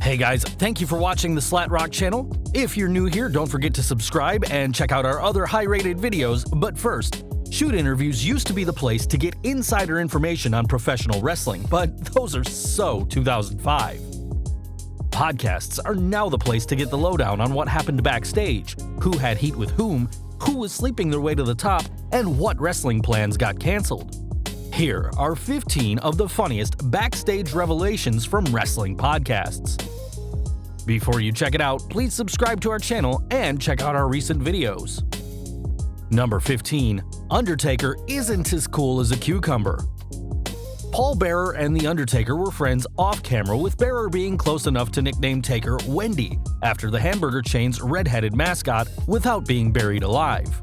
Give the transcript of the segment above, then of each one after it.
Hey guys, thank you for watching the SlatRock channel. If you're new here, don't forget to subscribe and check out our other high-rated videos. But first, shoot interviews used to be the place to get insider information on professional wrestling, but those are so 2005. Podcasts are now the place to get the lowdown on what happened backstage, who had heat with whom, who was sleeping their way to the top, and what wrestling plans got canceled. Here are 15 of the funniest backstage revelations from wrestling podcasts. Before you check it out, please subscribe to our channel and check out our recent videos. Number 15. Undertaker isn't as cool as a cucumber. Paul Bearer and The Undertaker were friends off-camera, with Bearer being close enough to nickname Taker Wendy, after the hamburger chain's red-headed mascot, without being buried alive.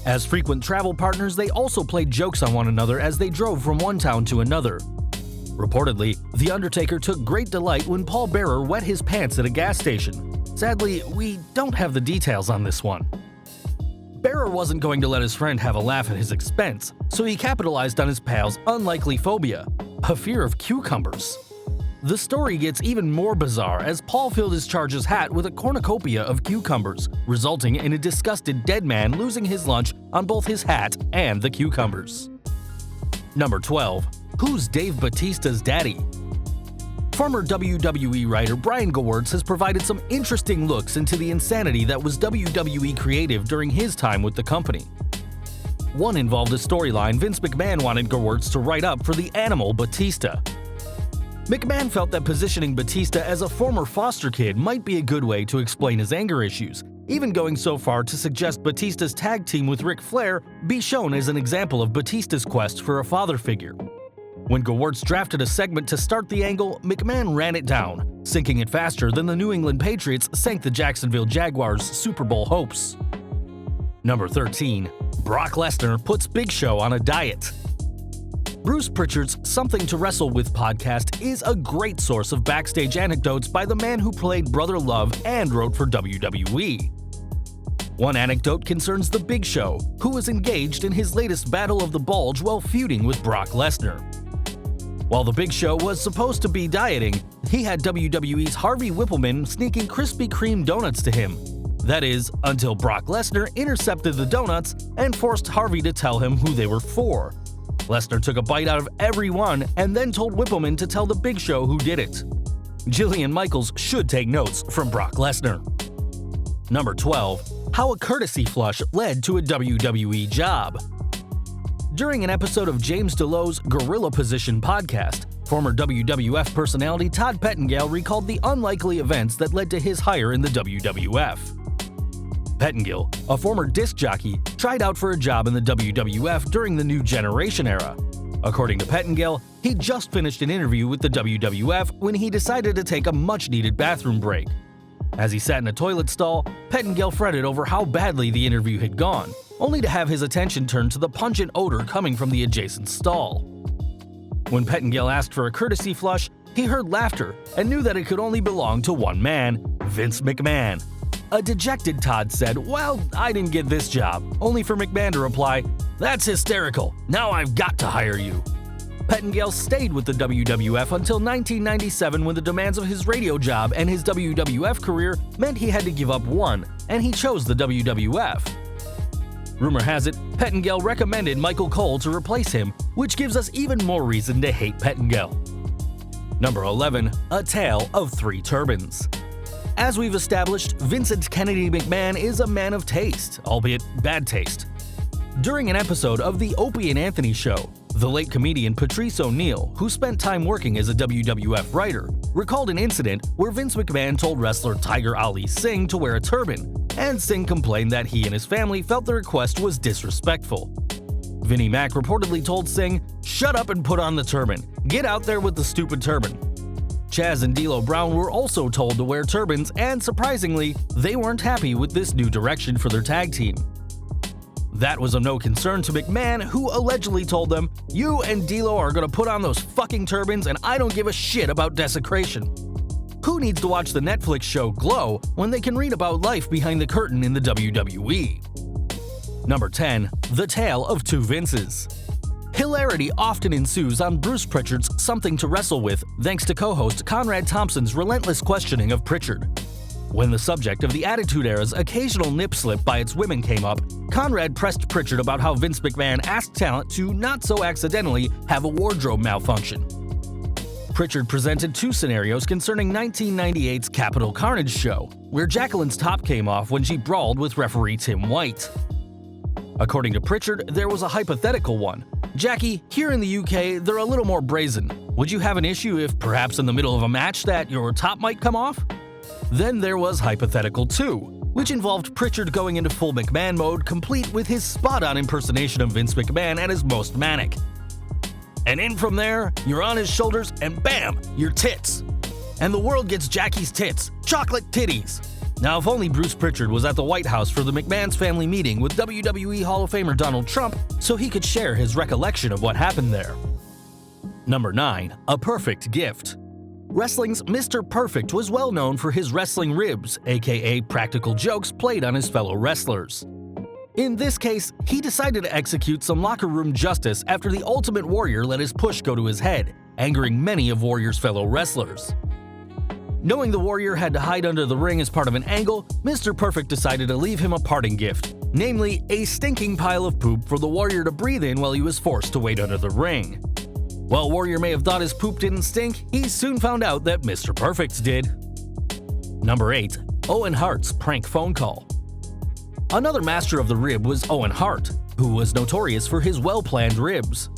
As frequent travel partners, they also played jokes on one another as they drove from one town to another. Reportedly, The Undertaker took great delight when Paul Bearer wet his pants at a gas station. Sadly, we don't have the details on this one. Bearer wasn't going to let his friend have a laugh at his expense, so he capitalized on his pal's unlikely phobia, a fear of cucumbers. The story gets even more bizarre as Paul filled his charge's hat with a cornucopia of cucumbers, resulting in a disgusted dead man losing his lunch on both his hat and the cucumbers. Number 12. Who's Dave Batistas' daddy? Former WWE writer Brian Gewirtz has provided some interesting looks into the insanity that was WWE creative during his time with the company. One involved a storyline Vince McMahon wanted Gewirtz to write up for the animal Batista. McMahon felt that positioning Batista as a former foster kid might be a good way to explain his anger issues, even going so far to suggest Batista's tag team with Ric Flair be shown as an example of Batista's quest for a father figure. When Gewirtz drafted a segment to start the angle, McMahon ran it down, sinking it faster than the New England Patriots sank the Jacksonville Jaguars' Super Bowl hopes. Number 13. Brock Lesnar puts Big Show on a diet. Bruce Pritchard's Something to Wrestle With podcast is a great source of backstage anecdotes by the man who played Brother Love and wrote for WWE. One anecdote concerns the Big Show, who was engaged in his latest Battle of the Bulge while feuding with Brock Lesnar. While the Big Show was supposed to be dieting, he had WWE's Harvey Whippleman sneaking Krispy Kreme donuts to him. That is, until Brock Lesnar intercepted the donuts and forced Harvey to tell him who they were for. Lesnar took a bite out of every one and then told Whippleman to tell the Big Show who did it. Jillian Michaels should take notes from Brock Lesnar. Number 12. How a courtesy flush led to a WWE job. During an episode of James DeLoe's Gorilla Position podcast, former WWF personality Todd Pettengill recalled the unlikely events that led to his hire in the WWF. Pettengill, a former disc jockey, tried out for a job in the WWF during the New Generation era. According to Pettengill, he just finished an interview with the WWF when he decided to take a much-needed bathroom break. As he sat in a toilet stall, Pettengill fretted over how badly the interview had gone, only to have his attention turned to the pungent odor coming from the adjacent stall. When Pettengill asked for a courtesy flush, he heard laughter and knew that it could only belong to one man, Vince McMahon. A dejected Todd said, "Well, I didn't get this job," only for McMahon to reply, "That's hysterical. Now I've got to hire you." Pettengill stayed with the WWF until 1997, when the demands of his radio job and his WWF career meant he had to give up one, and he chose the WWF. Rumor has it, Pettengill recommended Michael Cole to replace him, which gives us even more reason to hate Pettengill. Number 11. A Tale of Three Turbans. As we've established, Vincent Kennedy McMahon is a man of taste, albeit bad taste. During an episode of The Opie and Anthony Show, the late comedian Patrice O'Neal, who spent time working as a WWF writer, recalled an incident where Vince McMahon told wrestler Tiger Ali Singh to wear a turban, and Singh complained that he and his family felt the request was disrespectful. Vinnie Mac reportedly told Singh, "Shut up and put on the turban. Get out there with the stupid turban." Chaz and D'Lo Brown were also told to wear turbans, and surprisingly, they weren't happy with this new direction for their tag team. That was of no concern to McMahon, who allegedly told them, "You and D'Lo are gonna put on those fucking turbans, and I don't give a shit about desecration." Who needs to watch the Netflix show Glow when they can read about life behind the curtain in the WWE? Number 10. The Tale of Two Vinces. Hilarity often ensues on Bruce Pritchard's Something to Wrestle With thanks to co-host Conrad Thompson's relentless questioning of Pritchard. When the subject of the Attitude Era's occasional nip slip by its women came up, Conrad pressed Pritchard about how Vince McMahon asked talent to not so accidentally have a wardrobe malfunction. Pritchard presented two scenarios concerning 1998's Capital Carnage show, where Jacqueline's top came off when she brawled with referee Tim White. According to Pritchard, there was a hypothetical one. Jackie, here in the UK, they're a little more brazen. Would you have an issue if, perhaps in the middle of a match, that your top might come off? Then there was hypothetical 2, which involved Pritchard going into full McMahon mode, complete with his spot-on impersonation of Vince McMahon at his most manic. And in from there, you're on his shoulders and bam, your tits. And the world gets Jackie's tits, chocolate titties. Now, if only Bruce Pritchard was at the White House for the McMahons family meeting with WWE Hall of Famer Donald Trump so he could share his recollection of what happened there. Number 9. A perfect gift. Wrestling's Mr. Perfect was well known for his wrestling ribs, aka practical jokes played on his fellow wrestlers. In this case, he decided to execute some locker room justice after the Ultimate Warrior let his push go to his head, angering many of Warrior's fellow wrestlers. Knowing the Warrior had to hide under the ring as part of an angle, Mr. Perfect decided to leave him a parting gift, namely a stinking pile of poop for the Warrior to breathe in while he was forced to wait under the ring. While Warrior may have thought his poop didn't stink, he soon found out that Mr. Perfect did. Number 8. Owen Harts' prank phone call. Another master of the rib was Owen Hart, who was notorious for his well-planned ribs.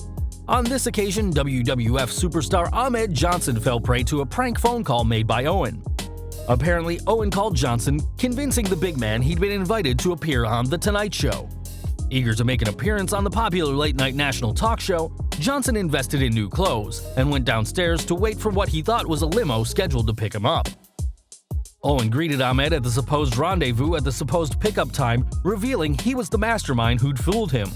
On this occasion, WWF superstar Ahmed Johnson fell prey to a prank phone call made by Owen. Apparently, Owen called Johnson, convincing the big man he'd been invited to appear on The Tonight Show. Eager to make an appearance on the popular late-night national talk show, Johnson invested in new clothes and went downstairs to wait for what he thought was a limo scheduled to pick him up. Owen greeted Ahmed at the supposed rendezvous at the supposed pickup time, revealing he was the mastermind who'd fooled him.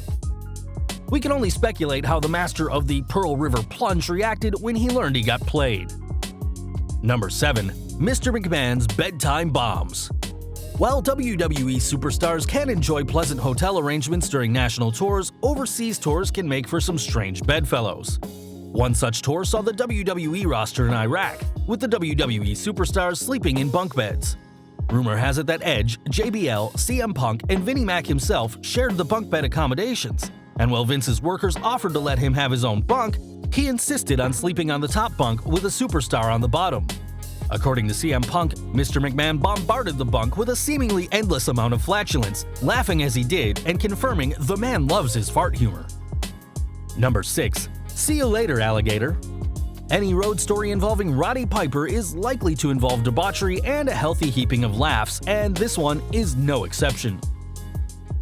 We can only speculate how the master of the Pearl River Plunge reacted when he learned he got played. Number 7. Mr. McMahon's bedtime bombs. While WWE superstars can enjoy pleasant hotel arrangements during national tours, overseas tours can make for some strange bedfellows. One such tour saw the WWE roster in Iraq, with the WWE superstars sleeping in bunk beds. Rumor has it that Edge, JBL, CM Punk, and Vinnie Mac himself shared the bunk bed accommodations, and while Vince's workers offered to let him have his own bunk, he insisted on sleeping on the top bunk with a superstar on the bottom. According to CM Punk, Mr. McMahon bombarded the bunk with a seemingly endless amount of flatulence, laughing as he did and confirming the man loves his fart humor. Number 6. See you later, alligator. Any road story involving Roddy Piper is likely to involve debauchery and a healthy heaping of laughs, and this one is no exception.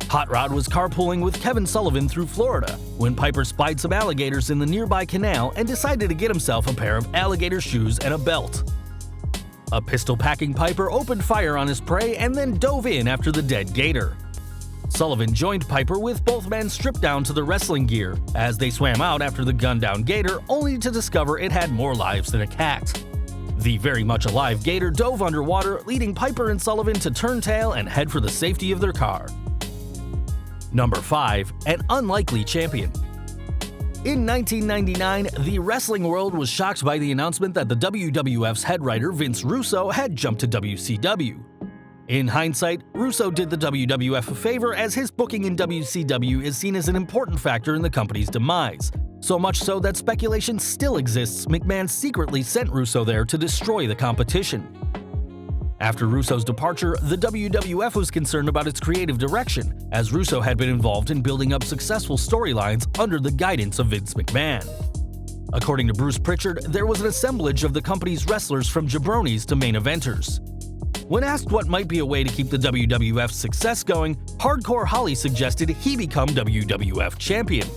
Hot Rod was carpooling with Kevin Sullivan through Florida when Piper spied some alligators in the nearby canal and decided to get himself a pair of alligator shoes and a belt. A pistol-packing Piper opened fire on his prey and then dove in after the dead gator. Sullivan joined Piper with both men stripped down to their wrestling gear as they swam out after the gunned-down gator, only to discover it had more lives than a cat. The very much alive gator dove underwater, leading Piper and Sullivan to turn tail and head for the safety of their car. Number 5. An unlikely champion. In 1999, the wrestling world was shocked by the announcement that the WWF's head writer Vince Russo had jumped to WCW. In hindsight, Russo did the WWF a favor as his booking in WCW is seen as an important factor in the company's demise, so much so that speculation still exists McMahon secretly sent Russo there to destroy the competition. After Russo's departure, the WWF was concerned about its creative direction, as Russo had been involved in building up successful storylines under the guidance of Vince McMahon. According to Bruce Pritchard, there was an assemblage of the company's wrestlers from jabronis to main eventers. When asked what might be a way to keep the WWF's success going, Hardcore Holly suggested he become WWF champion.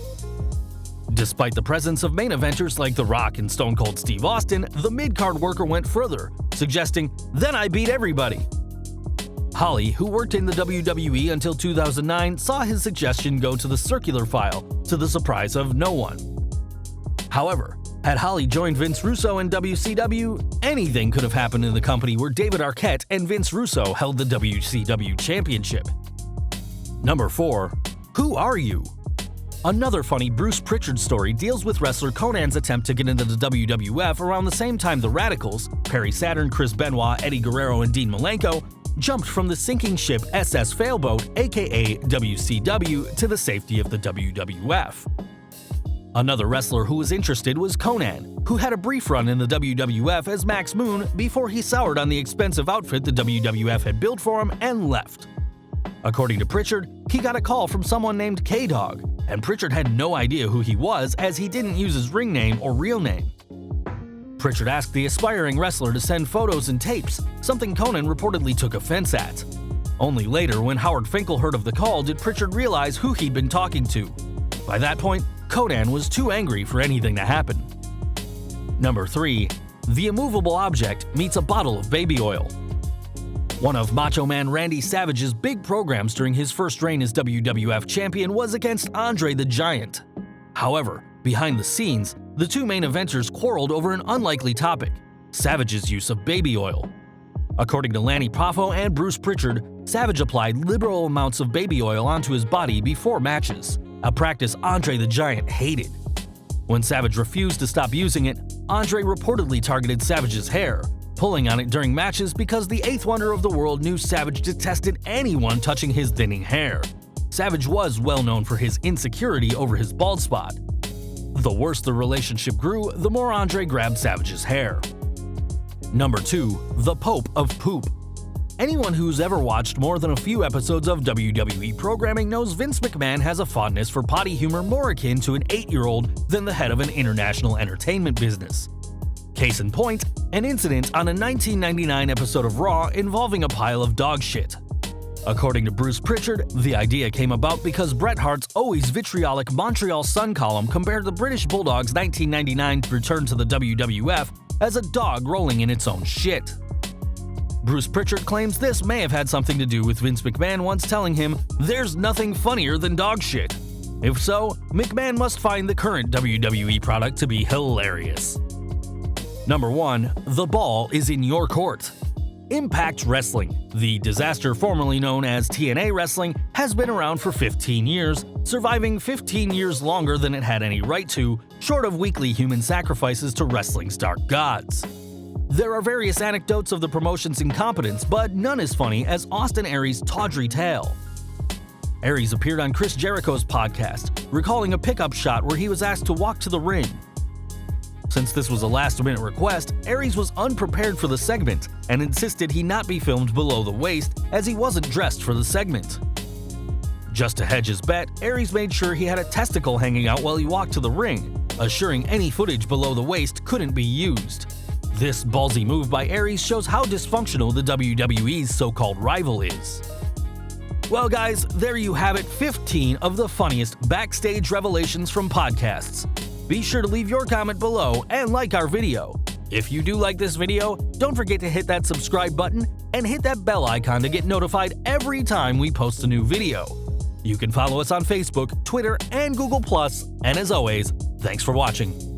Despite the presence of main eventers like The Rock and Stone Cold Steve Austin, the mid-card worker went further, suggesting, "Then I beat everybody." Holly, who worked in the WWE until 2009, saw his suggestion go to the circular file, to the surprise of no one. However, had Holly joined Vince Russo in WCW, anything could have happened in the company where David Arquette and Vince Russo held the WCW championship. Number 4. Who are you? Another funny Bruce Pritchard story deals with wrestler Conan's attempt to get into the WWF around the same time the Radicals, Perry Saturn, Chris Benoit, Eddie Guerrero, and Dean Malenko, jumped from the sinking ship SS Failboat, aka WCW, to the safety of the WWF. Another wrestler who was interested was Conan, who had a brief run in the WWF as Max Moon before he soured on the expensive outfit the WWF had built for him and left. According to Pritchard, he got a call from someone named K-Dog, and Pritchard had no idea who he was as he didn't use his ring name or real name. Pritchard asked the aspiring wrestler to send photos and tapes, something Conan reportedly took offense at. Only later, when Howard Finkel heard of the call, did Pritchard realize who he'd been talking to. By that point, Conan was too angry for anything to happen. Number 3. The immovable object meets a bottle of baby oil. One of Macho Man Randy Savage's big programs during his first reign as WWF champion was against Andre the Giant. However, behind the scenes, the two main eventers quarreled over an unlikely topic: Savage's use of baby oil. According to Lanny Poffo and Bruce Pritchard, Savage applied liberal amounts of baby oil onto his body before matches, a practice Andre the Giant hated. When Savage refused to stop using it, Andre reportedly targeted Savage's hair, pulling on it during matches because the eighth wonder of the world knew Savage detested anyone touching his thinning hair. Savage was well known for his insecurity over his bald spot. The worse the relationship grew, the more Andre grabbed Savage's hair. Number 2. The Pope of Poop. Anyone who's ever watched more than a few episodes of WWE programming knows Vince McMahon has a fondness for potty humor more akin to an 8-year-old than the head of an international entertainment business. Case in point, an incident on a 1999 episode of Raw involving a pile of dog shit. According to Bruce Pritchard, the idea came about because Bret Hart's always vitriolic Montreal Sun column compared the British Bulldog's 1999 return to the WWF as a dog rolling in its own shit. Bruce Pritchard claims this may have had something to do with Vince McMahon once telling him, "There's nothing funnier than dog shit." If so, McMahon must find the current WWE product to be hilarious. Number 1. The ball is in your court. Impact Wrestling, the disaster formerly known as TNA Wrestling, has been around for 15 years, surviving 15 years longer than it had any right to, short of weekly human sacrifices to wrestling's dark gods. There are various anecdotes of the promotion's incompetence, but none as funny as Austin Aries' tawdry tale. Aries appeared on Chris Jericho's podcast, recalling a pickup shot where he was asked to walk to the ring. Since this was a last-minute request, Aries was unprepared for the segment and insisted he not be filmed below the waist as he wasn't dressed for the segment. Just to hedge his bet, Aries made sure he had a testicle hanging out while he walked to the ring, assuring any footage below the waist couldn't be used. This ballsy move by Aries shows how dysfunctional the WWE's so-called rival is. Well guys, there you have it, 15 of the funniest backstage revelations from podcasts. Be sure to leave your comment below and like our video. If you do like this video, don't forget to hit that subscribe button and hit that bell icon to get notified every time we post a new video. You can follow us on Facebook, Twitter, and Google+, and as always, thanks for watching.